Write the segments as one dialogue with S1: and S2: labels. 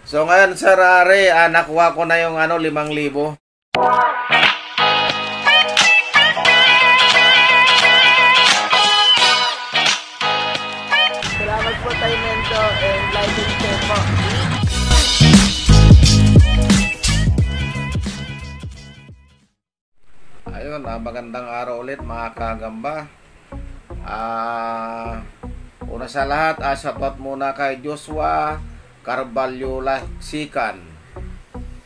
S1: So ngayon Sir Ari, nakuha ko na yung 5,000.
S2: Salamat po tayo Mento and like and share po.
S1: Ayun, magandang araw ulit mga kagamba. Una sa lahat, shoutout muna kay Joshua Carvalho Laksikan,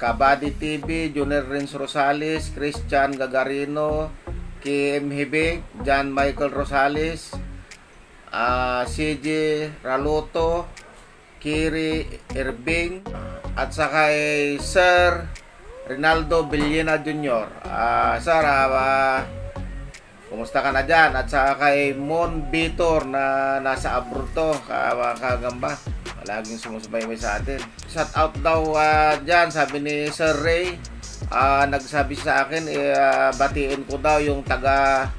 S1: Kabady TV, Junior Rins Rosales, Christian Gagarino, Kim Hibig, John Michael Rosales, CJ Raluto, Kiri Irbing, at saka kay Sir Rinaldo Villena Jr. Sir, kumusta ka na dyan? At saka kay Mon Vitor na nasa abroad to, kagamba. Laging sumusubaybay sa atin. Shout out daw dyan, sabi ni Sir Ray. Nagsabi sa akin, batiin ko daw yung taga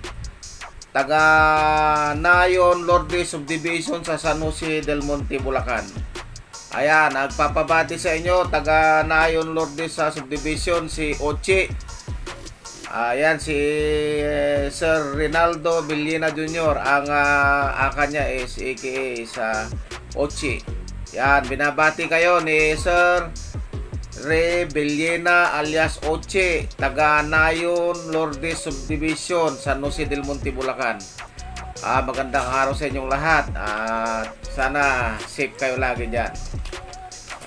S1: Nayon Lourdes Subdivision sa San Jose del Monte, Bulacan. Ayan, nagpapabati sa inyo, taga Nayon Lourdes sa Subdivision, si Ochi. Ayan, si Sir Rinaldo Villena Jr. Ang kanya is aka sa Ochi. Yan, binabati kayo ni Sir Ray Villena alias Ochi, taga Nayon Lourdes Subdivision, San Jose del Monte, Bulacan. Magandang araw sa inyong lahat. Sana safe kayo lagi dyan.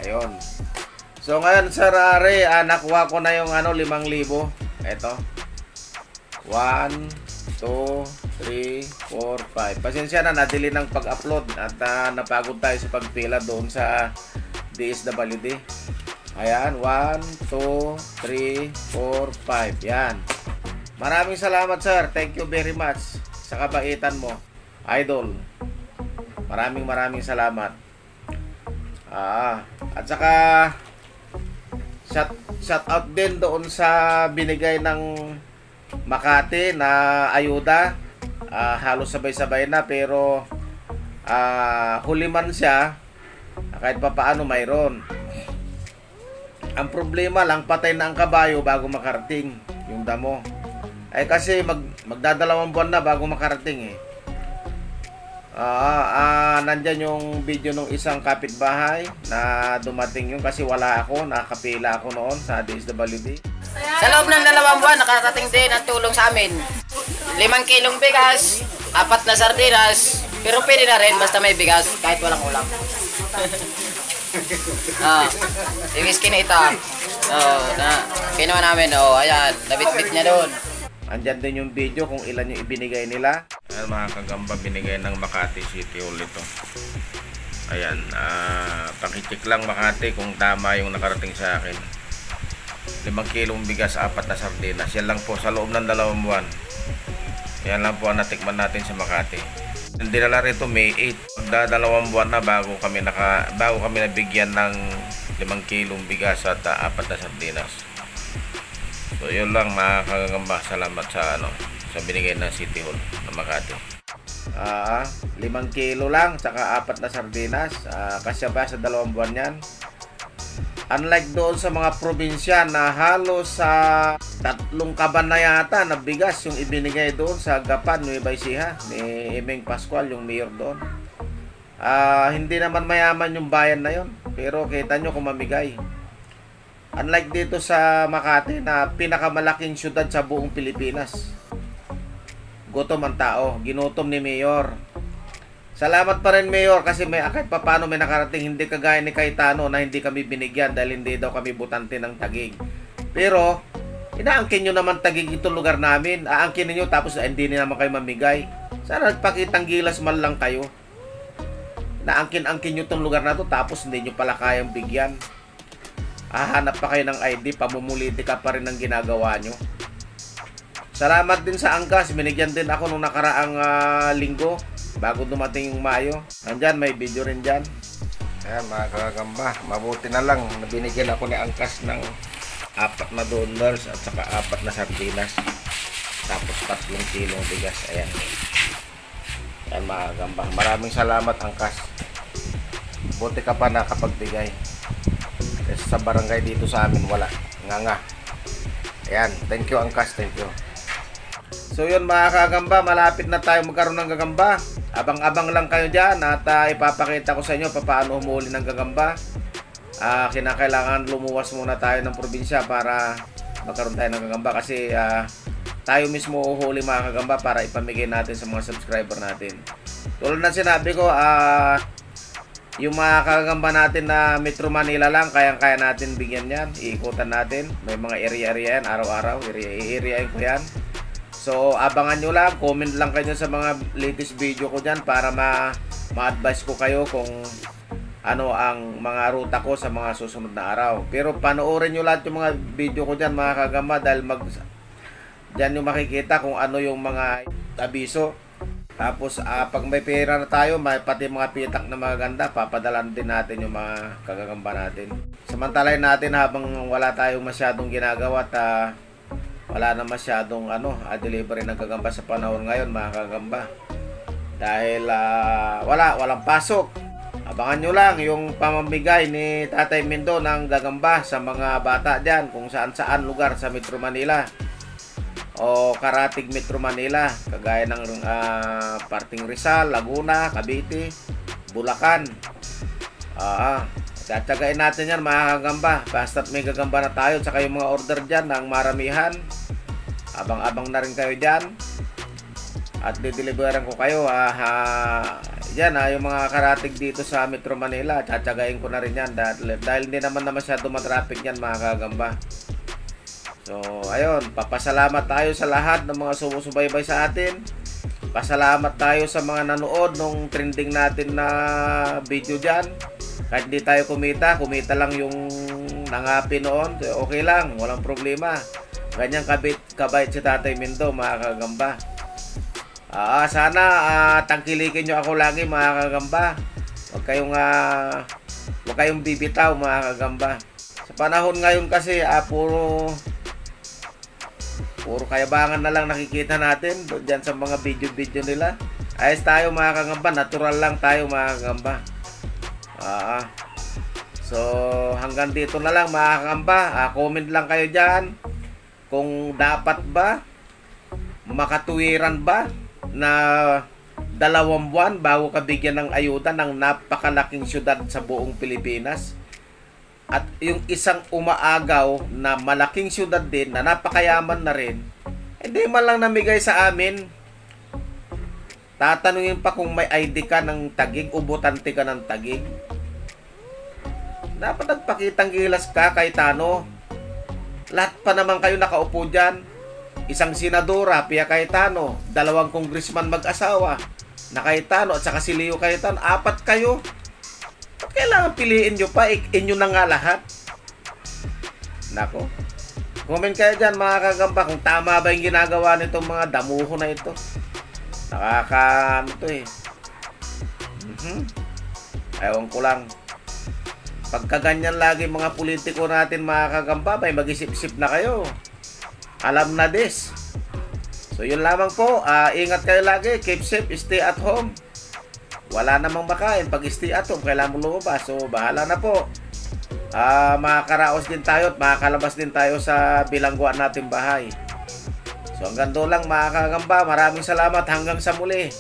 S1: Ayun. So ngayon Sir Ray, nakuha ko na yung 5,000. Eto. 1, 2, 3, 4, 5. Pasensya na, nadili ng pag-upload at napagod tayo sa pagpila doon sa DSWD. Ayan, 1, 2, 3, 4, 5. Yan. Maraming salamat Sir. Thank you very much sa kabaitan mo, Idol. Maraming salamat. At saka shout out din doon sa binigay ng Makati na ayuda. Halos sabay-sabay na, pero huli man siya, kahit papaano mayroon. Ang problema lang, patay na ang kabayo bago makarating yung damo. Kasi magdadalawang buwan na bago makarating nandyan yung video ng isang kapitbahay na dumating yun, kasi wala ako, nakapila ako noon sa DSWD.
S3: Sa loob ng 2 buwan, nakarating din ang tulong sa amin. 5 kilong bigas, 4 na sardinas, pero pwede na rin basta may bigas kahit walang ulam. Yung skin ito, kinuha namin, ayan, nabit-bit niya doon.
S1: Andyan din yung video kung ilan yung ibinigay nila. Ayan mga kagamba, binigay ng Makati City Hall ito. Ayan, pakicheck lang Makati kung tama yung nakarating sa akin. 5 kilong bigas, 4 na sardinas. Yan lang po sa loob ng 2 buwan. Yan lang po ang natikman natin sa Makati. Dinala rito May 8. Magda 2 buwan na bago kami nabigyan ng 5 kilong bigas at 4 na sardinas. So yun lang mga kagamba, salamat sa binigay ng City Hall ng Makati. 5 kilo lang saka 4 na sardinas, kasya ba sa 2 buwan yan? Unlike doon sa mga probinsya na halos sa 3 kaban na yata na bigas yung ibinigay doon sa Gapan, Nueva Ecija, ni Emeng Pascual, yung mayor doon. Hindi naman mayaman yung bayan na yon, pero kita nyo kung mamigay. Unlike dito sa Makati na pinakamalaking syudad sa buong Pilipinas, gutom ang tao, ginutom ni Mayor. Salamat pa rin Mayor, kasi kahit paano may nakarating, hindi kagaya ni Cayetano na hindi kami binigyan dahil hindi daw kami butante ng Taguig. Pero inaangkin nyo naman Taguig itong lugar namin, aangkin niyo tapos hindi naman kayo mamigay. Sana nagpakitang gilas man lang kayo. Naangkin-angkin nyo itong lugar na to tapos hindi nyo pala kayang bigyan. Hahanap pa kayo ng ID, pamumulitika pa rin ang ginagawa nyo. Salamat din sa angkas, binigyan din ako nung nakaraang linggo bago dumating yung Mayo. Nandyan, may video rin dyan. Ayan mga kagamba, mabuti na lang binigyan ako ni angkas ng 4 na dollars at saka 4 na sardinas, tapos 3 kilong bigas. Ayan. Ayan mga kagamba, maraming salamat angkas, buti ka pa nakapagbigay. Kasi sa barangay dito sa amin wala. Nga. Ayan, thank you Angkas, thank you. So yun mga kagamba, malapit na tayo magkaroon ng gagamba. Abang-abang lang kayo dyan at ipapakita ko sa inyo paano humuli ng gagamba. Kinakailangan lumuwas muna tayo ng probinsya para magkaroon tayo ng gagamba kasi tayo mismo uhuli mga kagamba para ipamigay natin sa mga subscriber natin. Tulad na sinabi ko, yung mga kagamba natin na Metro Manila lang, kayang-kaya natin bigyan yan. Iikutan natin. May mga area-area yan, araw-araw. I-areain ko yan. So, abangan nyo lang. Comment lang kayo sa mga latest video ko dyan para ma-advise ko kayo kung ano ang mga ruta ko sa mga susunod na araw. Pero panoorin nyo lahat yung mga video ko dyan mga kagamba dahil dyan nyo makikita kung ano yung mga abiso. Tapos pag may pera na tayo, pati mga pitak na magaganda, papadalan din natin yung mga kagagamba natin. Samantalahin natin habang wala tayong masyadong ginagawa at wala na masyadong delivery ng gagamba sa panahon ngayon mga kagamba. Dahil walang pasok. Abangan nyo lang yung pamamigay ni Tatay Mindo ng gagamba sa mga bata dyan kung saan-saan lugar sa Metro Manila o karatig Metro Manila kagaya ng parting Rizal, Laguna, Cavite, Bulacan. Tsagain natin yan mga kagamba basta't may gagamba na tayo tsaka yung mga order dyan ng maramihan. Abang-abang na rin kayo dyan at dideliveran ko kayo yan yung mga karatig dito sa Metro Manila. Tsagain ko na rin yan dahil hindi naman na masyado matraffic yan mga kagamba. So, ayun, papasalamat tayo sa lahat ng mga sumusubaybay sa atin. Pasalamat tayo sa mga nanood nung trending natin na video dyan. Kahit di tayo kumita lang yung nangapi noon. So, okay lang, walang problema. Ganyan kabait si Tatay Mindo, mga kagamba. Sana tangkilikin nyo ako lagi, mga kagamba. Huwag kayong bibitaw, mga kagamba. Sa panahon ngayon kasi, puro kayabangan na lang nakikita natin dyan sa mga video nila. Ayos tayo mga kagamba, natural lang tayo mga kagamba. So hanggang dito na lang mga kagamba. Comment lang kayo dyan kung dapat ba, makatuwiran ba na 2 buwan bago ka bigyan ng ayuda ng napakalaking syudad sa buong Pilipinas. At yung isang umaagaw na malaking syudad din na napakayaman na rin, hindi man lang namigay sa amin. Tatanungin pa kung may ID ka ng Taguig o botante ka ng Taguig. Dapat nagpakitang gilas ka kay Tano. Lahat pa naman kayo nakaupo dyan. Isang senadora, Pia Cayetano, 2 congressman mag-asawa na Cayetano at saka si Leo Cayetano, 4 kayo. Kailangan piliin nyo pa, inyo na nga lahat. Nako. Comment kayo dyan mga kagamba kung tama ba yung ginagawa nitong mga damuho na ito. Ito eh. Ewan ko lang. Pagka ganyan lagi mga politiko natin mga kagamba, may mag-isip-isip na kayo. Alam na this. So yun lamang po. Ingat kayo lagi. Keep safe. Stay at home. Wala namang makain. Pag stay at home, kailangan mo lumabas. So, bahala na po. Makakaraos din tayo at makakalabas din tayo sa bilangguan nating bahay. So, hanggang doon lang mga kagamba. Maraming salamat. Hanggang sa muli.